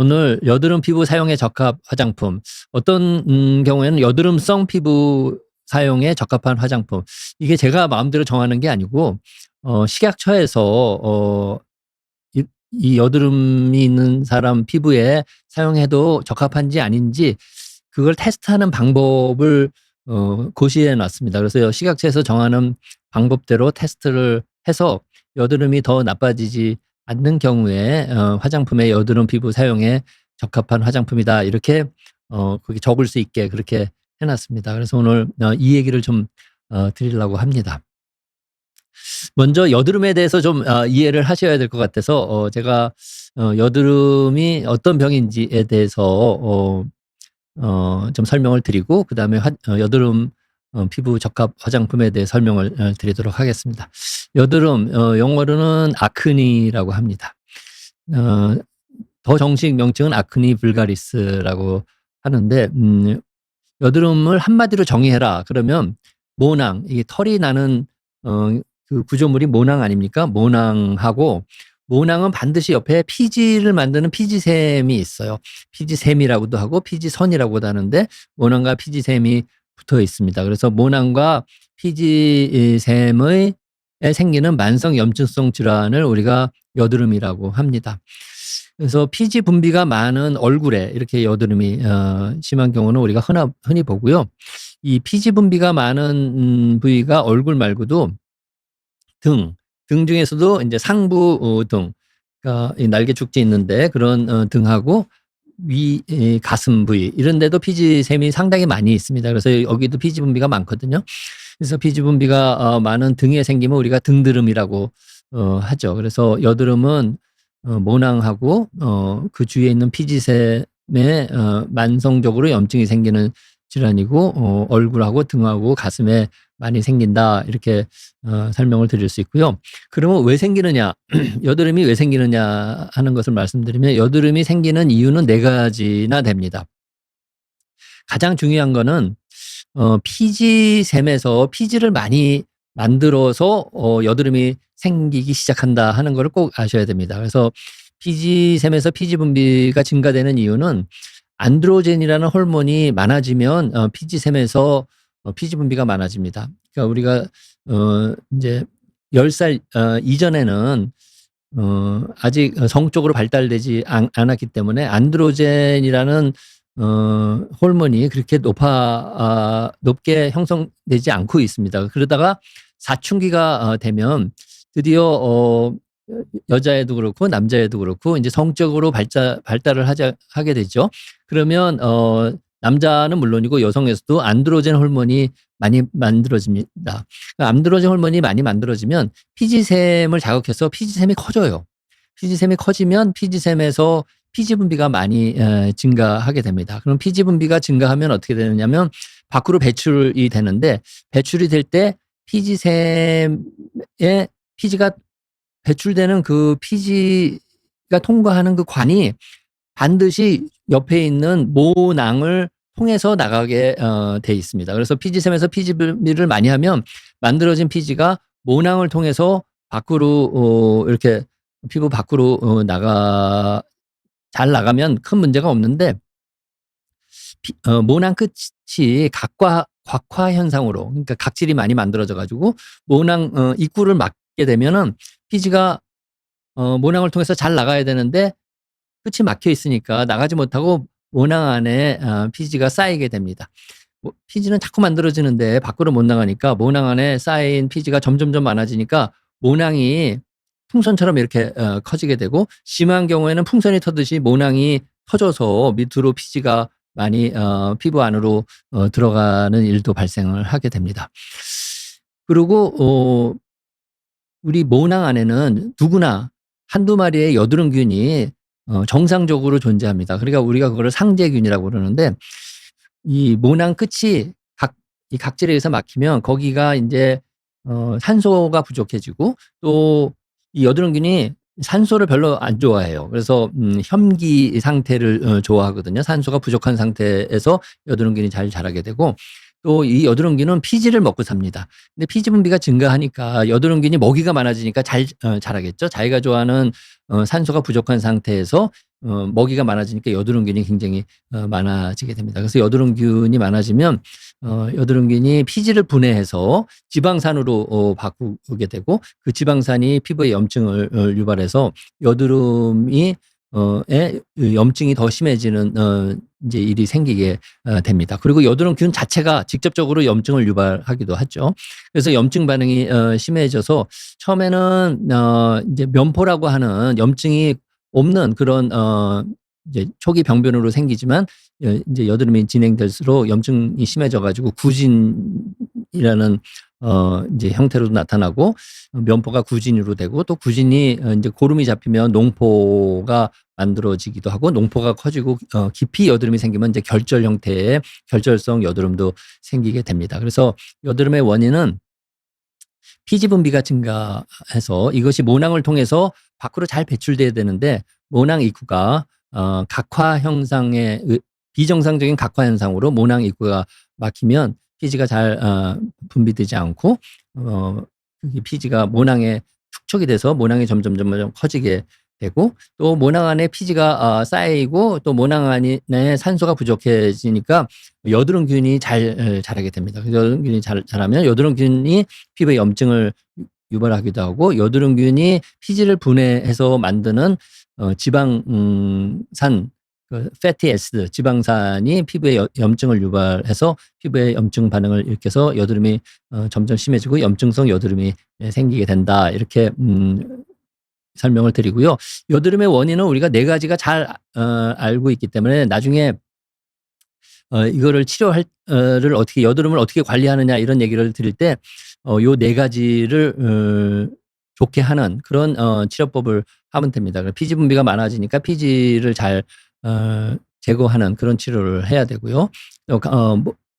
오늘 여드름 피부 사용에 적합 화장품. 어떤 경우에는 여드름성 피부 사용에 적합한 화장품. 이게 제가 마음대로 정하는 게 아니고 식약처에서 이 여드름이 있는 사람 피부에 사용해도 적합한지 아닌지 그걸 테스트하는 방법을 고시해 놨습니다. 그래서 식약처에서 정하는 방법대로 테스트를 해서 여드름이 더 나빠지지 않는 경우에 화장품의 여드름 피부 사용에 적합한 화장품이다. 이렇게 거기 적을 수 있게 그렇게 해 놨습니다. 그래서 오늘 이 얘기를 좀 드리려고 합니다. 먼저 여드름에 대해서 좀 이해를 하셔야 될 것 같아서 제가 여드름이 어떤 병인지에 대해서 좀 설명을 드리고 그다음에 여드름 피부 적합 화장품에 대해 설명을 드리도록 하겠습니다. 여드름 영어로는 아크니라고 합니다. 더 정식 명칭은 아크니 vulgaris라고 하는데 여드름을 한마디로 정의해라 그러면 모낭, 이게 털이 나는 그 구조물이 모낭 아닙니까? 모낭하고 모낭은 반드시 옆에 피지를 만드는 피지샘이 있어요. 피지샘이라고도 하고 피지선이라고도 하는데 모낭과 피지샘이 붙어 있습니다. 그래서 모낭과 피지샘에 생기는 만성 염증성 질환을 우리가 여드름이라고 합니다. 그래서 피지 분비가 많은 얼굴에 이렇게 여드름이 심한 경우는 우리가 흔히 보고요. 이 피지 분비가 많은 부위가 얼굴 말고도 등 중에서도 이제 상부 등, 그러니까 이 날개 축지 있는데 그런 등하고 가슴 부위 이런 데도 피지샘이 상당히 많이 있습니다. 그래서 여기도 피지 분비가 많거든요. 그래서 피지 분비가 많은 등에 생기면 우리가 등드름이라고 하죠. 그래서 여드름은 모낭하고 그 주위에 있는 피지샘에 만성적으로 염증이 생기는 질환이고 얼굴하고 등하고 가슴에 많이 생긴다 이렇게 설명을 드릴 수 있고요. 그러면 왜 생기느냐 여드름이 왜 생기느냐 하는 것을 말씀드리면 여드름이 생기는 이유는 4가지나 됩니다. 가장 중요한 거는 피지샘에서 피지를 많이 만들어서 여드름이 생기기 시작한다 하는 것을 꼭 아셔야 됩니다. 그래서 피지샘에서 피지 분비가 증가되는 이유는 안드로젠이라는 호르몬이 많아지면 피지샘에서 피지 분비가 많아집니다. 그러니까 우리가 이제 10살 이전에는 아직 성적으로 발달되지 않았기 때문에 안드로젠이라는 호르몬이 그렇게 높게 형성되지 않고 있습니다. 그러다가 사춘기가 되면 드디어 여자애도 그렇고 남자애도 그렇고 이제 성적으로 발달을 하게 되죠. 그러면 남자는 물론이고 여성에서도 안드로젠 호르몬이 많이 만들어집니다. 그러니까 안드로젠 호르몬이 많이 만들어지면 피지샘을 자극해서 피지샘이 커져요. 피지샘이 커지면 피지샘에서 피지 분비가 많이 증가하게 됩니다. 그럼 피지 분비가 증가하면 어떻게 되느냐면 밖으로 배출이 되는데 배출이 될 때 피지샘에 피지가 배출되는 그 피지가 통과하는 그 관이 반드시 옆에 있는 모낭을 통해서 나가게 돼 있습니다. 그래서 피지샘에서 피지 분비를 많이 하면 만들어진 피지가 모낭을 통해서 밖으로 이렇게 피부 밖으로 잘 나가면 큰 문제가 없는데 모낭 끝이 각화 현상으로 그러니까 각질이 많이 만들어져 가지고 모낭 입구를 막게 되면은 피지가 모낭을 통해서 잘 나가야 되는데 끝이 막혀 있으니까 나가지 못하고 모낭 안에 피지가 쌓이게 됩니다. 피지는 자꾸 만들어지는데 밖으로 못 나가니까 모낭 안에 쌓인 피지가 점점점 많아지니까 모낭이 풍선처럼 이렇게 커지게 되고 심한 경우에는 풍선이 터듯이 모낭이 터져서 밑으로 피지가 많이 피부 안으로 들어가는 일도 발생을 하게 됩니다. 그리고 우리 모낭 안에는 누구나 한두 마리의 여드름균이 정상적으로 존재합니다. 그러니까 우리가 그거를 상재균이라고 그러는데 이 모낭 끝이 이 각질에 의해서 막히면 거기가 이제 산소가 부족해지고 또 이 여드름균이 산소를 별로 안 좋아해요. 그래서 현기 상태를 좋아하거든요. 산소가 부족한 상태에서 여드름균이 잘 자라게 되고 또 이 여드름균은 피지를 먹고 삽니다. 근데 피지 분비가 증가하니까 여드름균이 먹이가 많아지니까 잘 자라겠죠. 자기가 좋아하는 산소가 부족한 상태에서 먹이가 많아지니까 여드름균이 굉장히 많아지게 됩니다. 그래서 여드름균이 많아지면 여드름균이 피지를 분해해서 지방산으로 바꾸게 되고 그 지방산이 피부에 염증을 유발해서 여드름이 염증이 더 심해지는 이제 일이 생기게 됩니다. 그리고 여드름균 자체가 직접적으로 염증을 유발하기도 하죠. 그래서 염증 반응이 심해져서 처음에는 이제 면포라고 하는 염증이 없는 그런 이제 초기 병변으로 생기지만 이제 여드름이 진행될수록 염증이 심해져가지고 구진이라는 이제 형태로도 나타나고 면포가 구진으로 되고 또 구진이 이제 고름이 잡히면 농포가 만들어지기도 하고 농포가 커지고 깊이 여드름이 생기면 이제 결절 형태의 결절성 여드름도 생기게 됩니다. 그래서 여드름의 원인은 피지 분비가 증가해서 이것이 모낭을 통해서 밖으로 잘 배출돼야 되는데 모낭 입구가 각화 형상의 비정상적인 각화 현상으로 모낭 입구가 막히면 피지가 잘 분비되지 않고 이 피지가 모낭에 축적이 돼서 모낭이 점점 커지게 되고 또 모낭 안에 피지가 쌓이고 또 모낭 안에 산소가 부족해지니까 여드름균이 잘 자라게 됩니다. 여드름균이 자라면 여드름균이 피부에 염증을 유발하기도 하고 여드름균이 피지를 분해해서 만드는 지방산 패티 애시드 지방산이 피부에 염증을 유발해서 피부에 염증 반응을 일으켜서 여드름이 점점 심해지고 염증성 여드름이 생기게 된다. 이렇게 설명을 드리고요. 여드름의 원인은 우리가 4가지가 잘 알고 있기 때문에 나중에 이거를 치료를 어떻게 여드름을 어떻게 관리하느냐 이런 얘기를 드릴 때 요 4가지를 좋게 하는 그런 치료법을 하면 됩니다. 피지 분비가 많아지니까 피지를 잘 제거하는 그런 치료를 해야 되고요.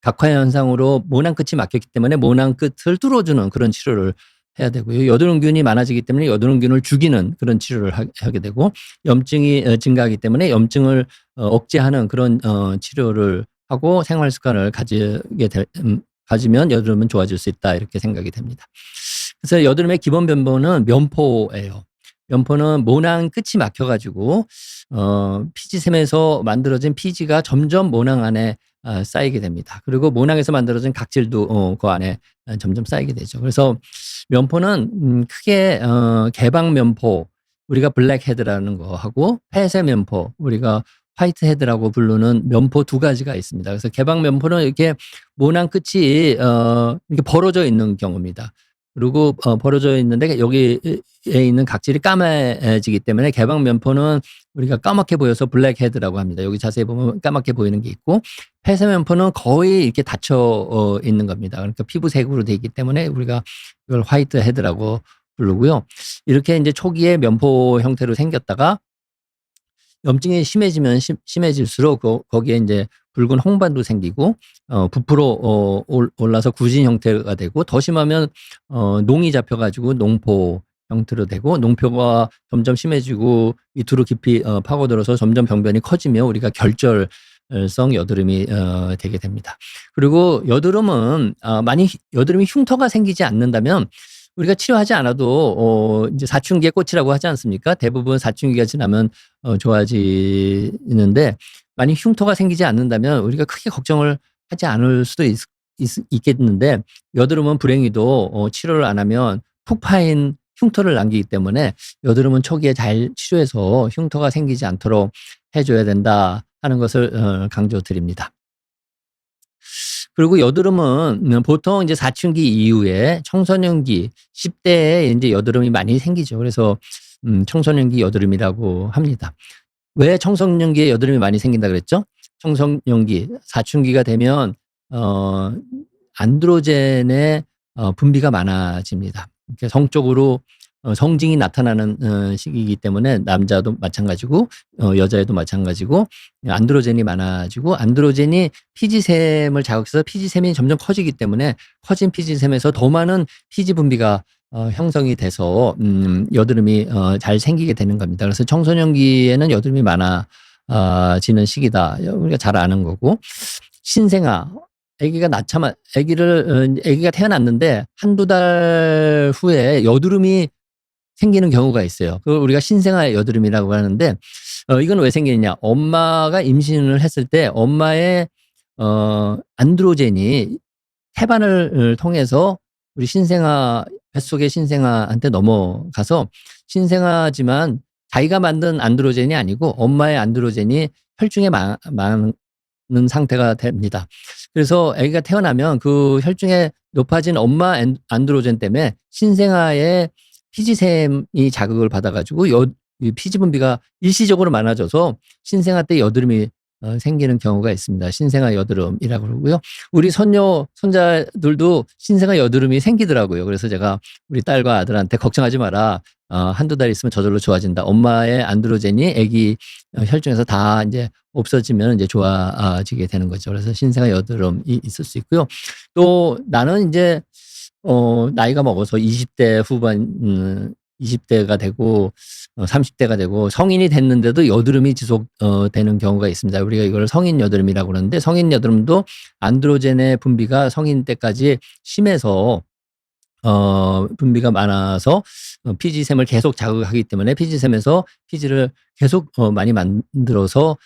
각화 현상으로 모낭 끝이 막혔기 때문에 모낭 끝을 뚫어주는 그런 치료를 해야 되고요. 여드름균이 많아지기 때문에 여드름균을 죽이는 그런 치료를 하게 되고 염증이 증가하기 때문에 염증을 억제하는 그런 치료를 하고 생활 습관을 가지면 여드름은 좋아질 수 있다 이렇게 생각이 됩니다. 그래서 여드름의 기본 변보는 면포예요. 면포는 모낭 끝이 막혀가지고 피지샘에서 만들어진 피지가 점점 모낭 안에 쌓이게 됩니다. 그리고 모낭에서 만들어진 각질도 그 안에 점점 쌓이게 되죠. 그래서 면포는 크게 개방면포 우리가 블랙헤드라는 거 하고 폐쇄면포 우리가 화이트헤드라고 부르는 면포 2가지가 있습니다. 그래서 개방면포는 이렇게 모낭 끝이 이렇게 벌어져 있는 경우입니다. 그리고 벌어져 있는데 여기에 있는 각질이 까매지기 때문에 개방면포는 우리가 까맣게 보여서 블랙헤드라고 합니다. 여기 자세히 보면 까맣게 보이는 게 있고 폐쇄면포는 거의 이렇게 닫혀 있는 겁니다. 그러니까 피부색으로 되어 있기 때문에 우리가 이걸 화이트헤드라고 부르고요. 이렇게 이제 초기에 면포 형태로 생겼다가 염증이 심해지면 심해질수록 거기에 이제 붉은 홍반도 생기고 부풀어 올라서 구진 형태가 되고 더 심하면 농이 잡혀가지고 농포 형태로 되고 농표가 점점 심해지고 밑으로 깊이 파고들어서 점점 병변이 커지면 우리가 결절성 여드름이 되게 됩니다. 그리고 여드름은 여드름이 흉터가 생기지 않는다면 우리가 치료하지 않아도 이제 사춘기의 꽃이라고 하지 않습니까? 대부분 사춘기가 지나면 좋아지는데 만약 흉터가 생기지 않는다면 우리가 크게 걱정을 하지 않을 수도 있겠는데 여드름은 불행히도 치료를 안 하면 푹 파인 흉터를 남기기 때문에 여드름은 초기에 잘 치료해서 흉터가 생기지 않도록 해줘야 된다 하는 것을 강조드립니다. 그리고 여드름은 보통 이제 사춘기 이후에 청소년기 10대에 이제 여드름이 많이 생기죠. 그래서 청소년기 여드름이라고 합니다. 왜 청소년기에 여드름이 많이 생긴다 그랬죠? 청소년기 사춘기가 되면 안드로젠의 분비가 많아집니다. 성적으로 성징이 나타나는 시기이기 때문에 남자도 마찬가지고 여자애도 마찬가지고 안드로젠이 많아지고 안드로젠이 피지샘을 자극해서 피지샘이 점점 커지기 때문에 커진 피지샘에서 더 많은 피지 분비가 형성이 돼서 여드름이 잘 생기게 되는 겁니다. 그래서 청소년기에는 여드름이 많아지는 시기다. 우리가 잘 아는 거고 신생아 아기가 태어났는데 한두 달 후에 여드름이 생기는 경우가 있어요. 그걸 우리가 신생아 여드름이라고 하는데 이건 왜 생기느냐. 엄마가 임신을 했을 때 엄마의 안드로젠이 태반을 통해서 우리 신생아, 뱃속의 신생아한테 넘어가서 신생아지만 자기가 만든 안드로젠이 아니고 엄마의 안드로젠이 혈중에 많은 상태가 됩니다. 그래서 아기가 태어나면 그 혈중에 높아진 엄마 안드로젠 때문에 신생아의 피지샘이 자극을 받아가지고 이 피지 분비가 일시적으로 많아져서 신생아 때 여드름이 생기는 경우가 있습니다. 신생아 여드름이라고 그러고요. 우리 손자들도 신생아 여드름이 생기더라고요. 그래서 제가 우리 딸과 아들한테 걱정하지 마라. 한두 달 있으면 저절로 좋아진다. 엄마의 안드로젠이 아기 혈중에서 다 이제 없어지면 이제 좋아지게 되는 거죠. 그래서 신생아 여드름이 있을 수 있고요. 또 나는 이제 나이가 먹어서 20대 후반, 20대가 되고 30대가 되고 성인이 됐는데도 여드름이 지속되는 경우가 있습니다. 우리가 이걸 성인 여드름이라고 그러는데 성인 여드름도 안드로젠의 분비가 성인 때까지 심해서 분비가 많아서 피지샘을 계속 자극하기 때문에 피지샘에서 피지를 계속 많이 만들어서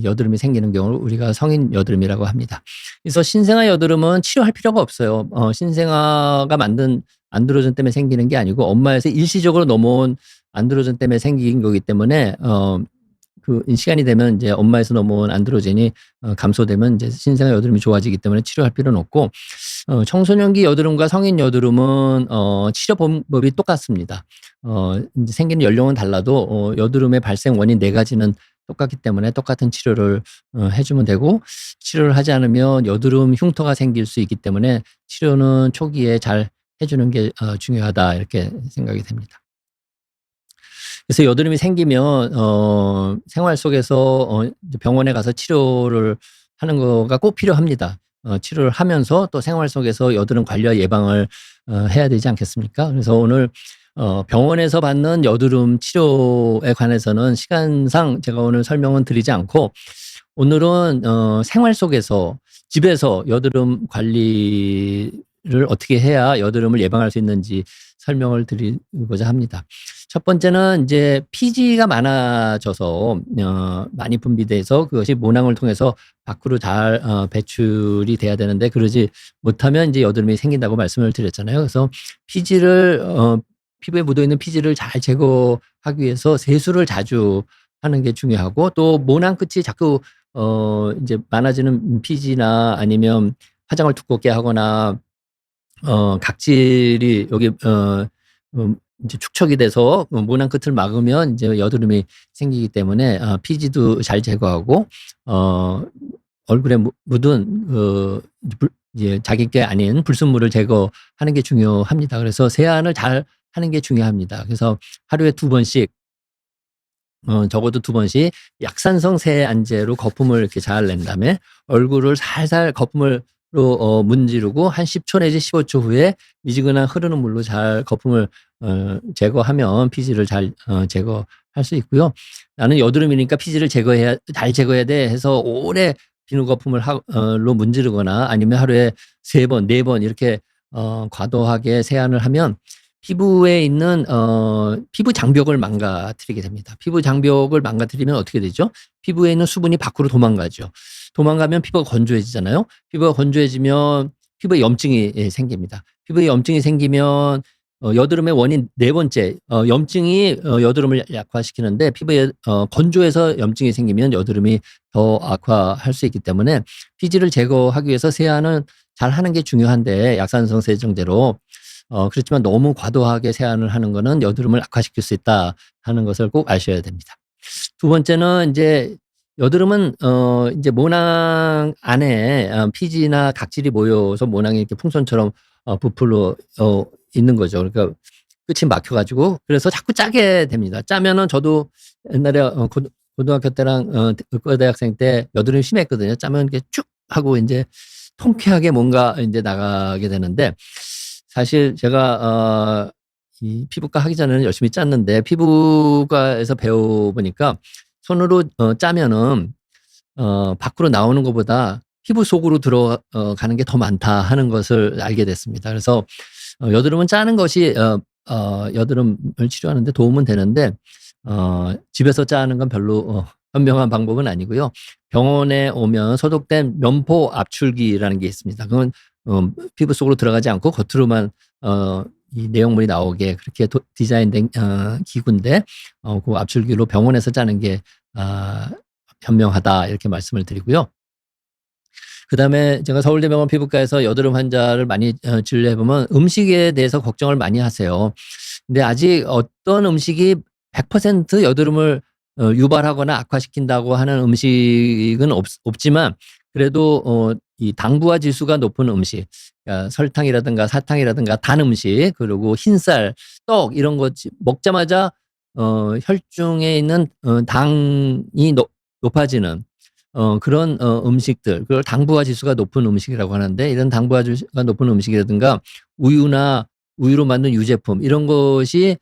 여드름이 생기는 경우를 우리가 성인 여드름이라고 합니다. 그래서 신생아 여드름은 치료할 필요가 없어요. 신생아가 만든 안드로젠 때문에 생기는 게 아니고 엄마에서 일시적으로 넘어온 안드로젠 때문에 생긴 거기 때문에 그 시간이 되면 이제 엄마에서 넘어온 안드로젠이 감소되면 이제 신생아 여드름이 좋아지기 때문에 치료할 필요는 없고 청소년기 여드름과 성인 여드름은 치료 방법이 똑같습니다. 이제 생기는 연령은 달라도 여드름의 발생 원인 4가지는 똑같기 때문에 똑같은 치료를 해주면 되고 치료를 하지 않으면 여드름 흉터가 생길 수 있기 때문에 치료는 초기에 잘 해주는 게 중요하다 이렇게 생각이 됩니다. 그래서 여드름이 생기면 생활 속에서 병원에 가서 치료를 하는 거가 꼭 필요합니다. 치료를 하면서 또 생활 속에서 여드름 관리와 예방을 해야 되지 않겠습니까? 그래서 오늘 병원에서 받는 여드름 치료에 관해서는 시간상 제가 오늘 설명은 드리지 않고 오늘은 생활 속에서 집에서 여드름 관리를 어떻게 해야 여드름을 예방할 수 있는지 설명을 드리고자 합니다. 첫 번째는 이제 피지가 많아져서 많이 분비돼서 그것이 모낭을 통해서 밖으로 잘 배출이 돼야 되는데 그러지 못하면 이제 여드름이 생긴다고 말씀을 드렸잖아요. 그래서 피지를 피부에 묻어있는 피지를 잘 제거하기 위해서 세수를 자주 하는 게 중요하고 또 모낭 끝이 자꾸 이제 많아지는 피지나 아니면 화장을 두껍게 하거나 각질이 여기 이제 축척이 돼서 모낭 끝을 막으면 이제 여드름이 생기기 때문에 피지도 잘 제거하고 얼굴에 묻은 이제 자기 게 아닌 불순물을 제거하는 게 중요합니다. 그래서 세안을 잘 하는 게 중요합니다. 그래서 하루에 2번씩 적어도 2번씩 약산성 세안제로 거품을 이렇게 잘 낸 다음에 얼굴을 살살 거품으로 문지르고 한 10초 내지 15초 후에 미지근한 흐르는 물로 잘 거품을 제거하면 피지를 잘 제거할 수 있고요. 나는 여드름이니까 피지를 잘 제거해야 돼 해서 오래 비누 거품으로 문지르거나 아니면 하루에 3번, 4번 이렇게 과도하게 세안을 하면 피부에 있는 피부 장벽을 망가뜨리게 됩니다. 피부 장벽을 망가뜨리면 어떻게 되죠? 피부에 있는 수분이 밖으로 도망가죠. 도망가면 피부가 건조해지잖아요. 피부가 건조해지면 피부에 염증이 생깁니다. 피부에 염증이 생기면 여드름의 원인 4번째 염증이 여드름을 약화시키는데 피부에 건조해서 염증이 생기면 여드름이 더 악화할 수 있기 때문에 피지를 제거하기 위해서 세안은 잘 하는 게 중요한데 약산성 세정제로 그렇지만 너무 과도하게 세안을 하는 거는 여드름을 악화시킬 수 있다 하는 것을 꼭 아셔야 됩니다. 2번째는 이제 여드름은 이제 모낭 안에 피지나 각질이 모여서 모낭이 이렇게 풍선처럼 부풀어 있는 거죠. 그러니까 끝이 막혀가지고 그래서 자꾸 짜게 됩니다. 짜면은 저도 옛날에 고등학교 때랑 의과대학생 때 여드름이 심했거든요. 짜면 이렇게 쭉 하고 이제 통쾌하게 뭔가 이제 나가게 되는데 사실 제가 이 피부과 하기 전에는 열심히 짰는데 피부과에서 배워보니까 손으로 짜면은 밖으로 나오는 것보다 피부 속으로 들어가는 게 더 많다 하는 것을 알게 됐습니다. 그래서 여드름은 짜는 것이 여드름을 치료하는데 도움은 되는데 집에서 짜는 건 별로 현명한 방법은 아니고요. 병원에 오면 소독된 면포 압출기라는 게 있습니다. 그건 피부 속으로 들어가지 않고 겉으로만 이 내용물이 나오게 그렇게 디자인된 기구인데 그 압출기로 병원에서 짜는 게 현명하다 이렇게 말씀을 드리고요. 그다음에 제가 서울대병원 피부과에서 여드름 환자를 많이 진료해 보면 음식에 대해서 걱정을 많이 하세요. 근데 아직 어떤 음식이 100% 여드름을 유발하거나 악화시킨다고 하는 음식은 없지만 그래도 이 당부화 지수가 높은 음식, 그러니까 설탕이라든가 사탕이라든가 단 음식, 그리고 흰쌀, 떡 이런 거 먹자마자 혈중에 있는 당이 높아지는 그런 음식들, 그걸 당부화 지수가 높은 음식이라고 하는데, 이런 당부화 지수가 높은 음식이라든가 우유로 만든 유제품 이런 것이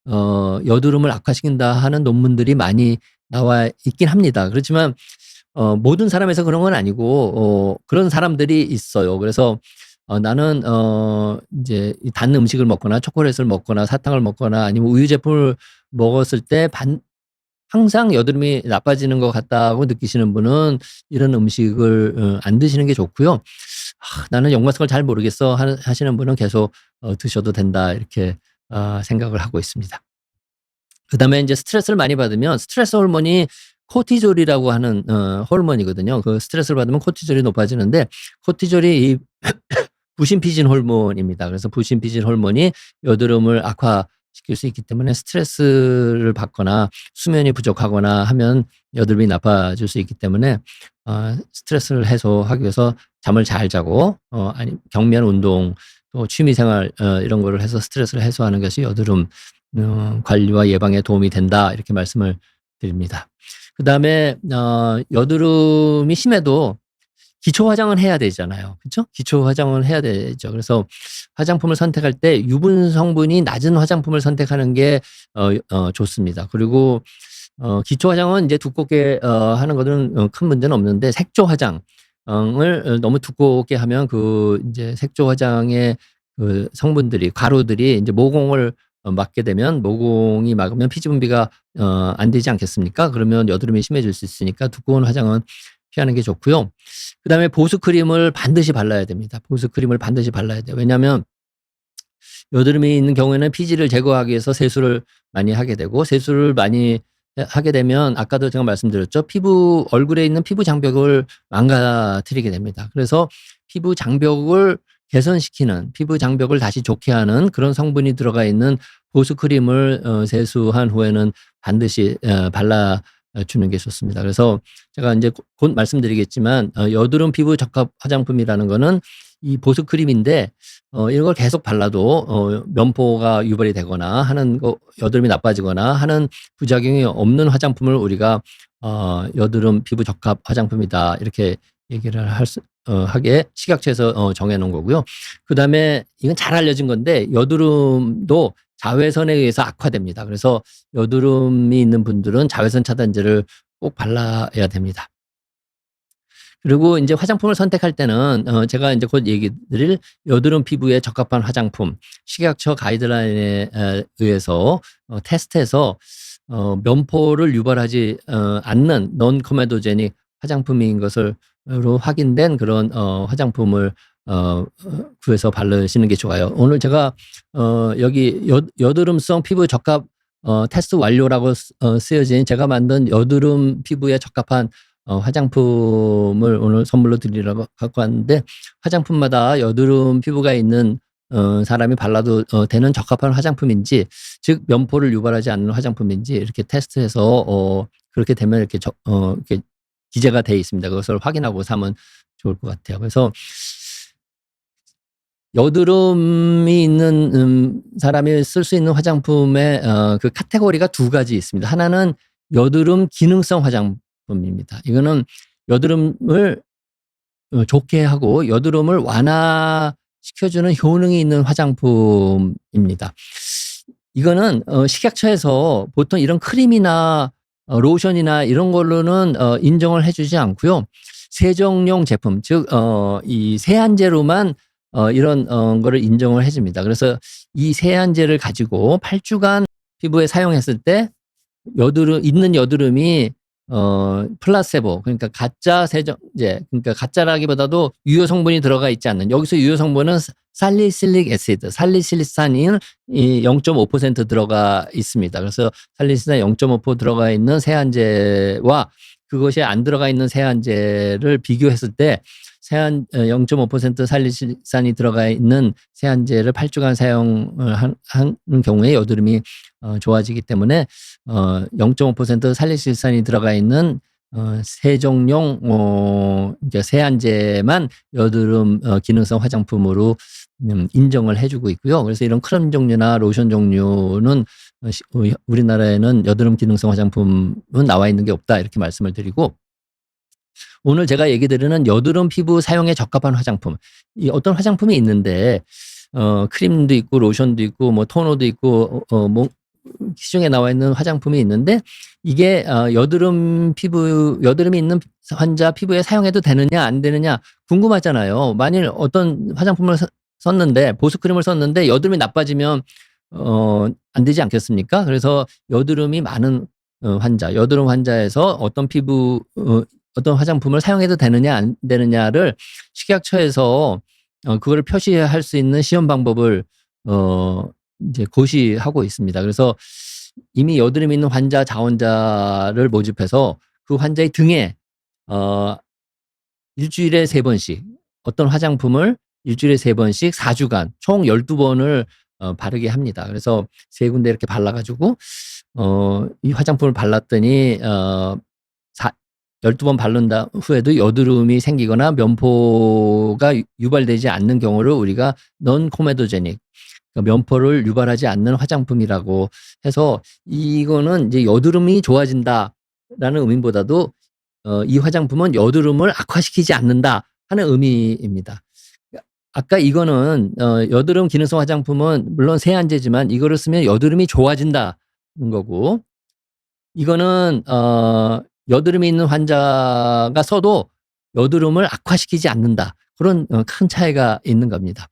여드름을 악화시킨다 하는 논문들이 많이 나와 있긴 합니다. 그렇지만 모든 사람에서 그런 건 아니고 그런 사람들이 있어요. 그래서 나는 이제 단 음식을 먹거나 초콜릿을 먹거나 사탕을 먹거나 아니면 우유 제품을 먹었을 때 항상 여드름이 나빠지는 것 같다고 느끼시는 분은 이런 음식을 안 드시는 게 좋고요. 나는 연관성을 잘 모르겠어 하시는 분은 계속 드셔도 된다 이렇게 생각을 하고 있습니다. 그다음에 이제 스트레스를 많이 받으면 스트레스 호르몬이 코티졸이라고 하는 호르몬이거든요. 그 스트레스를 받으면 코티졸이 높아지는데 코티졸이 이 부신피진 호르몬입니다. 그래서 부신피진 호르몬이 여드름을 악화시킬 수 있기 때문에 스트레스를 받거나 수면이 부족하거나 하면 여드름이 나빠질 수 있기 때문에 스트레스를 해소하기 위해서 잠을 잘 자고 아니 경미한 운동 또 취미생활 이런 거를 해서 스트레스를 해소하는 것이 여드름 관리와 예방에 도움이 된다 이렇게 말씀을 드립니다. 그다음에 여드름이 심해도 기초 화장은 해야 되잖아요. 그렇죠? 기초 화장은 해야 되죠. 그래서 화장품을 선택할 때 유분 성분이 낮은 화장품을 선택하는 게 좋습니다. 그리고 기초 화장은 이제 두껍게 하는 것은 큰 문제는 없는데 색조 화장을 너무 두껍게 하면 그 이제 색조 화장의 그 성분들이 가루들이 이제 모공을 막게 되면 모공이 막으면 피지 분비가 안 되지 않겠습니까? 그러면 여드름이 심해질 수 있으니까 두꺼운 화장은 피하는 게 좋고요. 그다음에 보습크림을 반드시 발라야 됩니다. 보습크림을 반드시 발라야 돼요. 왜냐하면 여드름이 있는 경우에는 피지를 제거하기 위해서 세수를 많이 하게 되고 세수를 많이 하게 되면 아까도 제가 말씀드렸죠. 얼굴에 있는 피부 장벽을 망가뜨리게 됩니다. 그래서 피부 장벽을 개선시키는 피부 장벽을 다시 좋게 하는 그런 성분이 들어가 있는 보습크림을 세수한 후에는 반드시 발라주는 게 좋습니다. 그래서 제가 이제 곧 말씀드리겠지만 여드름 피부 적합 화장품이라는 거는 이 보습크림인데 이런 걸 계속 발라도 면포가 유발이 되거나 하는 여드름이 나빠지거나 하는 부작용이 없는 화장품을 우리가 여드름 피부 적합 화장품이다 이렇게 얘기를 하게 식약처에서 정해놓은 거고요. 그다음에 이건 잘 알려진 건데 여드름도 자외선에 의해서 악화됩니다. 그래서 여드름이 있는 분들은 자외선 차단제를 꼭 발라야 됩니다. 그리고 이제 화장품을 선택할 때는 제가 이제 곧 얘기 드릴 여드름 피부에 적합한 화장품 식약처 가이드라인에 의해서 테스트해서 면포를 유발하지 않는 non comedogenic 화장품인 것으로 확인된 그런 화장품을 구해서 바르시는 게 좋아요. 오늘 제가 여기 여드름성 피부 적합 테스트 완료라고 쓰여진 제가 만든 여드름 피부에 적합한 화장품을 오늘 선물로 드리려고 갖고 왔는데 화장품마다 여드름 피부가 있는 사람이 발라도 되는 적합한 화장품인지 즉 면포를 유발하지 않는 화장품인지 이렇게 테스트해서 그렇게 되면 이렇게 기재가 돼 있습니다. 그것을 확인하고 사면 좋을 것 같아요. 그래서 여드름이 있는 사람이 쓸 수 있는 화장품의 그 카테고리가 두 가지 있습니다. 하나는 여드름 기능성 화장품입니다. 이거는 여드름을 좋게 하고 여드름을 완화시켜주는 효능이 있는 화장품입니다. 이거는 식약처에서 보통 이런 크림이나 로션이나 이런 걸로는 인정을 해주지 않고요. 세정용 제품, 즉 이 세안제로만 이런 거를 인정을 해줍니다. 그래서 이 세안제를 가지고 8주간 피부에 사용했을 때 있는 여드름이 플라세보, 그러니까 가짜 세정제, 그러니까 가짜라기보다도 유효 성분이 들어가 있지 않는, 여기서 유효 성분은 살리실릭 애시드, 살리실리산이 0.5% 들어가 있습니다. 그래서 살리실리산 0.5% 들어가 있는 세안제와 그것이 안 들어가 있는 세안제를 비교했을 때 0.5% 살리실산이 들어가 있는 세안제를 8주간 사용을 하는 경우에 여드름이 좋아지기 때문에 0.5% 살리실산이 들어가 있는 세정용 이제 세안제만 여드름 기능성 화장품으로 인정을 해주고 있고요. 그래서 이런 크림 종류나 로션 종류는 우리나라에는 여드름 기능성 화장품은 나와 있는 게 없다, 이렇게 말씀을 드리고, 오늘 제가 얘기 드리는 여드름 피부 사용에 적합한 화장품, 이 어떤 화장품이 있는데 크림도 있고 로션도 있고 뭐 토너도 있고 뭐 시중에 나와 있는 화장품이 있는데, 이게 여드름이 있는 환자 피부에 사용해도 되느냐 안 되느냐 궁금하잖아요. 만일 어떤 화장품을 썼는데, 보습크림을 썼는데 여드름이 나빠지면 안 되지 않겠습니까? 그래서 여드름이 많은 여드름 환자에서 어떤 화장품을 사용해도 되느냐 안 되느냐를 식약처에서 그걸 표시할 수 있는 시험 방법을 이제 고시하고 있습니다. 그래서 이미 여드름이 있는 환자 자원자를 모집해서 그 환자의 등에 일주일에 3번씩 어떤 화장품을 일주일에 3번씩 4주간 총 12번을 바르게 합니다. 그래서 3군데 이렇게 발라가지고 이 화장품을 발랐더니 12번 바른 후에도 여드름이 생기거나 면포가 유발되지 않는 경우를 우리가 넌 코메도제닉, 그러니까 면포를 유발하지 않는 화장품이라고 해서, 이거는 이제 여드름이 좋아진다라는 의미보다도 이 화장품은 여드름을 악화시키지 않는다 하는 의미입니다. 아까 이거는 여드름 기능성 화장품은 물론 세안제지만 이거를 쓰면 여드름이 좋아진다는 거고, 이거는 여드름이 있는 환자가 써도 여드름을 악화시키지 않는다, 그런 큰 차이가 있는 겁니다.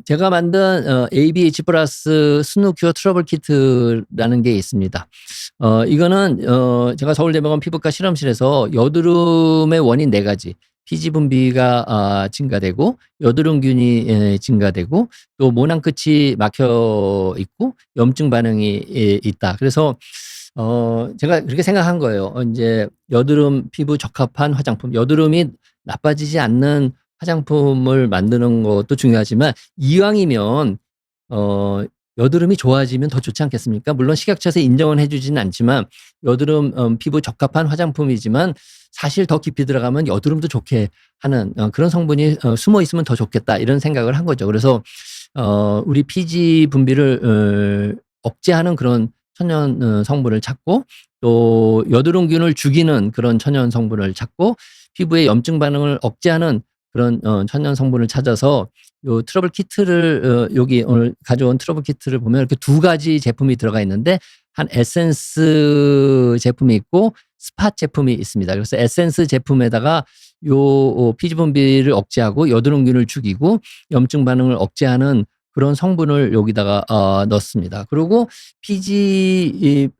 제가 만든 ABH 플러스 스누큐어 트러블 키트라는 게 있습니다. 이거는 제가 서울대병원 피부과 실험실에서 여드름의 원인 4가지, 피지 분비가 증가되고 여드름균이 증가되고 또 모낭 끝이 막혀 있고 염증 반응이 있다. 그래서 제가 그렇게 생각한 거예요. 이제 여드름 피부 적합한 화장품, 여드름이 나빠지지 않는 화장품을 만드는 것도 중요하지만 이왕이면 여드름이 좋아지면 더 좋지 않겠습니까? 물론 식약처에서 인정은 해주지는 않지만 여드름 피부 적합한 화장품이지만 사실 더 깊이 들어가면 여드름도 좋게 하는 그런 성분이 숨어 있으면 더 좋겠다, 이런 생각을 한 거죠. 그래서 우리 피지 분비를 억제하는 그런 천연 성분을 찾고, 또 여드름균을 죽이는 그런 천연 성분을 찾고, 피부의 염증 반응을 억제하는 그런 천연 성분을 찾아서 요 트러블 키트를 여기 오늘 가져온 트러블 키트를 보면 이렇게 2가지 제품이 들어가 있는데, 한 에센스 제품이 있고 스팟 제품이 있습니다. 그래서 에센스 제품에다가 요 피지 분비를 억제하고 여드름균을 죽이고 염증 반응을 억제하는 그런 성분을 여기다가 넣습니다. 그리고 피지가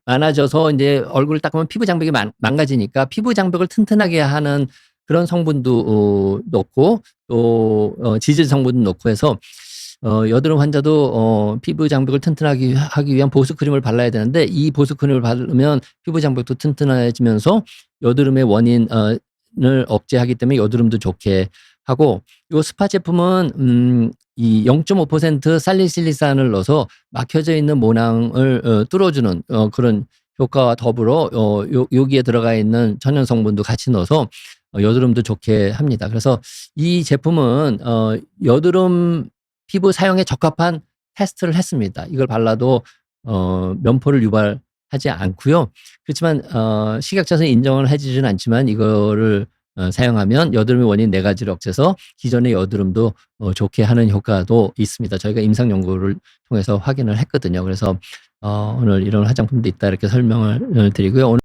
많아져서 이제 얼굴을 닦으면 피부 장벽이 망가지니까 피부 장벽을 튼튼하게 하는 그런 성분도 넣고 또 지질 성분도 넣고 해서 여드름 환자도 피부 장벽을 튼튼하게 하기 위한 보습크림을 발라야 되는데, 이 보습크림을 바르면 피부 장벽도 튼튼해지면서 여드름의 원인을 억제하기 때문에 여드름도 좋게 하고, 이 스파 제품은 이 0.5% 살리실리산을 넣어서 막혀져 있는 모낭을 뚫어주는 그런 효과와 더불어 여기에 들어가 있는 천연 성분도 같이 넣어서 여드름도 좋게 합니다. 그래서 이 제품은 여드름 피부 사용에 적합한 테스트를 했습니다. 이걸 발라도 면포를 유발하지 않고요. 그렇지만 식약처에서 인정을 해주지는 않지만 이거를 사용하면 여드름의 원인 4가지를 억제해서 기존의 여드름도 좋게 하는 효과도 있습니다. 저희가 임상 연구를 통해서 확인을 했거든요. 그래서 오늘 이런 화장품도 있다, 이렇게 설명을 드리고요. 오늘